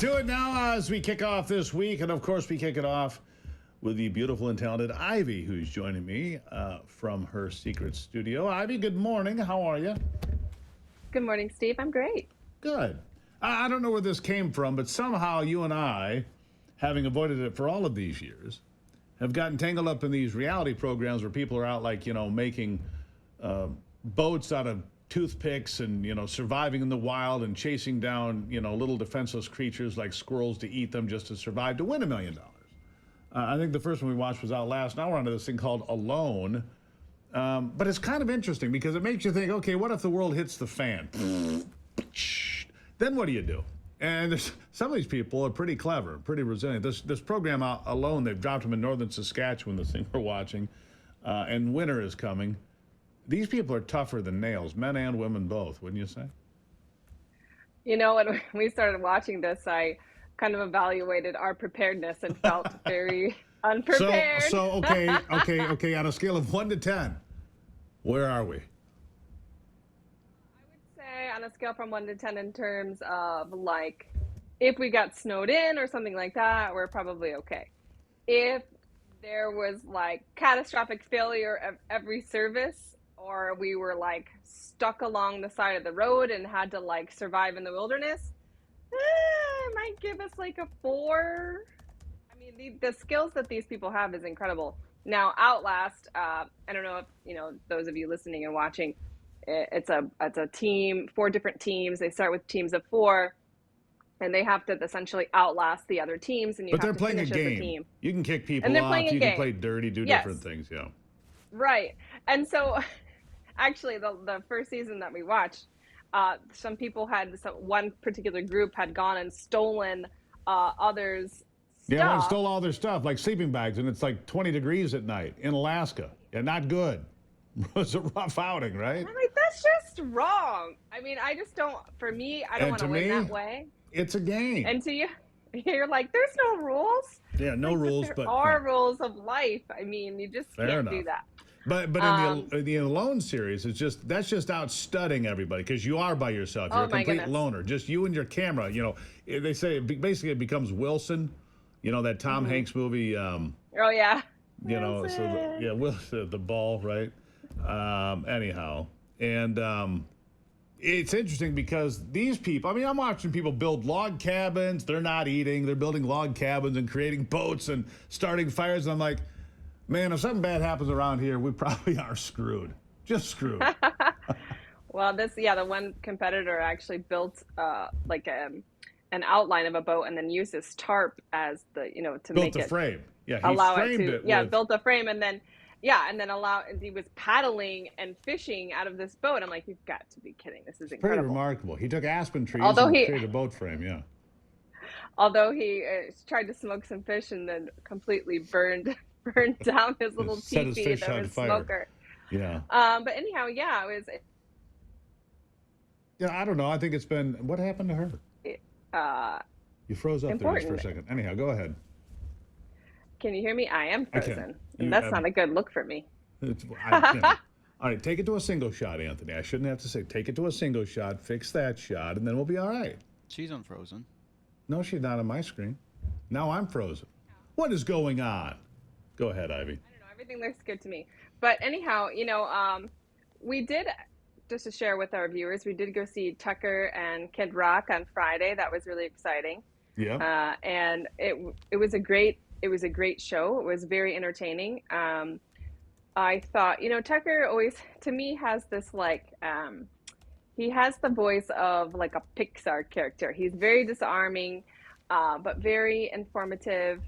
to it now as we kick off this week. And, of course, we kick it off with the beautiful and talented Ivey, who's joining me from her secret studio. Ivey, good morning. How are you? Good morning, Steve. I'm great. Good. I don't know where this came from, but somehow you and I, having avoided it for all of these years, have gotten tangled up in these reality programs where people are out, like, making boats out of toothpicks and, surviving in the wild and chasing down, little defenseless creatures like squirrels to eat them just to survive to win $1 million. I think the first one we watched was out last. Now we're onto this thing called Alone. But it's kind of interesting because it makes you think, okay, what if the world hits the fan? Then what do you do? And some of these people are pretty clever, pretty resilient. This program Alone, they've dropped them in northern Saskatchewan, this thing we're watching, and winter is coming. These people are tougher than nails, men and women both, wouldn't you say? When we started watching this, I kind of evaluated our preparedness and felt very unprepared. So okay. On a scale of 1 to 10, where are we? I would say on a scale from 1 to 10 in terms of, like, if we got snowed in or something like that, we're probably okay. If there was, like, catastrophic failure of every service, or we were, like, stuck along the side of the road and had to, like, survive in the wilderness, it might give us, like, a 4. I mean, the skills that these people have is incredible. Now, Outlast, I don't know if, those of you listening and watching, it's a team, 4 different teams. They start with teams of 4, and they have to essentially outlast the other teams, and but they're playing a game. You can kick people off, you can play dirty, do different things, yeah. Right. And so, actually, the first season that we watched, some people one particular group had gone and stolen others' stuff. Yeah, one stole all their stuff, like sleeping bags, and it's like 20 degrees at night in Alaska. Yeah, not good. It was a rough outing, right? I'm like, that's just wrong. I mean, I just don't, for me, I don't want to win that way. It's a game. And to you, you're like, there's no rules. Yeah, no rules, but there are rules of life. I mean, you just can't do that. But in the Alone series, that's just out studying everybody because you are by yourself. You're a complete loner, just you and your camera. They say basically it becomes Wilson. That Tom Hanks movie. Oh yeah. Wilson. Wilson, the ball, right? Anyhow, and it's interesting because these people. I mean, I'm watching people build log cabins. They're not eating. They're building log cabins and creating boats and starting fires. And I'm like, man, if something bad happens around here, we probably are screwed. Just screwed. Well, the one competitor actually built an outline of a boat and then used this tarp as to make it. Built a frame. Yeah, he framed it. Yeah, built a frame and then he was paddling and fishing out of this boat. I'm like, you've got to be kidding. This is incredible. Pretty remarkable. He took aspen trees and created a boat frame, yeah. Although he tried to smoke some fish and then completely burned down his little teepee that was smoker. Yeah. But anyhow, it was. Yeah, I don't know. I think it's been. What happened to her? You froze up there just for a second. Anyhow, go ahead. Can you hear me? I am frozen. And that's not a good look for me. All right, take it to a single shot, Anthony. I shouldn't have to say take it to a single shot, fix that shot, and then we'll be all right. She's unfrozen. No, she's not on my screen. Now I'm frozen. What is going on? Go ahead, Ivey. I don't know. Everything looks good to me. But anyhow, we did, just to share with our viewers, we did go see Tucker and Kid Rock on Friday. That was really exciting. Yeah. And it was a great show. It was very entertaining. I thought, Tucker always, to me, has this he has the voice of like a Pixar character. He's very disarming, but very informative.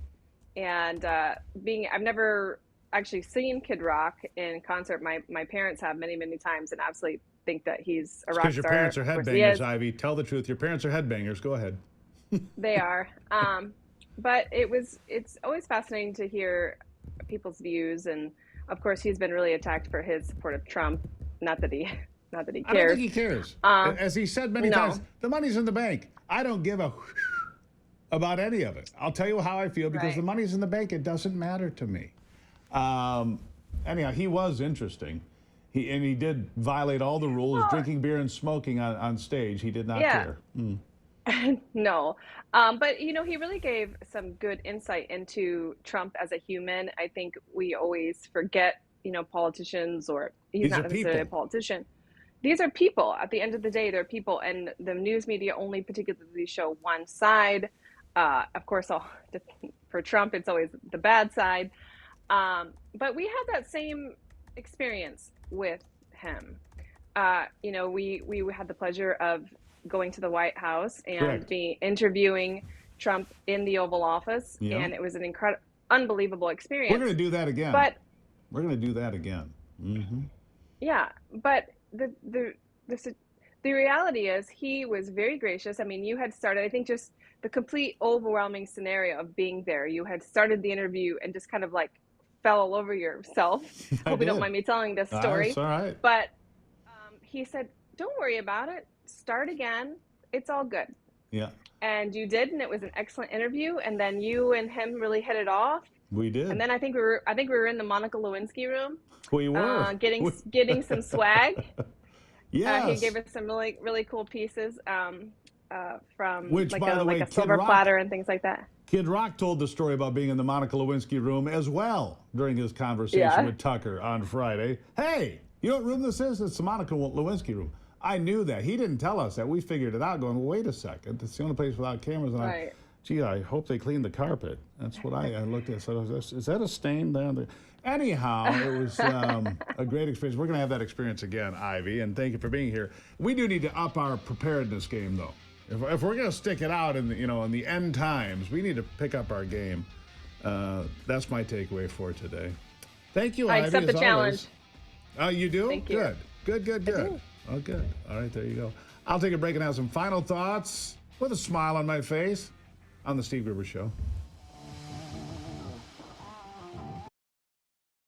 And I've never actually seen Kid Rock in concert. My parents have many, many times, and absolutely think that he's a rock star. Because your parents are headbangers, Ivey. Tell the truth. Your parents are headbangers. Go ahead. They are. But it's always fascinating to hear people's views, and of course he's been really attacked for his support of Trump. Not that he cares. I don't think he cares. As he said many times, the money's in the bank. I don't give a about any of it. I'll tell you how I feel because the money's in the bank. It doesn't matter to me. Anyhow, he was interesting. He did violate all the rules, drinking beer and smoking on stage. He did not care. No. But he really gave some good insight into Trump as a human. I think we always forget, politicians, or he's These not are necessarily a people. politician. These are people. At the end of the day, they're people, and the news media only particularly show one side. Of course, for Trump, it's always the bad side. But we had that same experience with him. We had the pleasure of going to the White House and Correct. be interviewing Trump in the Oval Office, Yeah. and it was an unbelievable We're going experience. to do that again. But We're going to do that again. yeah, but the the reality is he was very gracious. I mean, you had started, I think, just the complete overwhelming scenario of being there. You had started the interview and just kind of like fell all over yourself. I Hope you don't did. mind me telling this That's story, all right. but he said, "Don't worry about it. Start again. It's all good." Yeah, And you did, and it was an excellent interview. And then you and him really hit it off. we And did. then I think we were in the Monica Lewinsky room, We were. getting some swag. He Yes. gave us some really really cool pieces, from Which, like by the way, a Kid silver Rock, platter and things like that. Kid Rock told the story about being in the Monica Lewinsky room as well during his conversation Yeah. with Tucker on Friday. Hey, you know what room this is? It's the Monica Lewinsky room. I knew that. He didn't tell us that. We figured it out going, well, wait a second. It's the only place without cameras. And Right. gee, I hope they cleaned the carpet. That's what I looked at. So is that a stain down there? Anyhow, it was a great experience. We're going to have that experience again, Ivy, and thank you for being here. We do need to up our preparedness game, though. If we're going to stick it out in the end times, we need to pick up our game. That's my takeaway for today. Thank you, I Ivy. accept the as challenge. always. You do? Thank you. Good. do. Oh, good. All right, there you go. I'll take a break and have some final thoughts with a smile on my face on the Steve Gruber Show.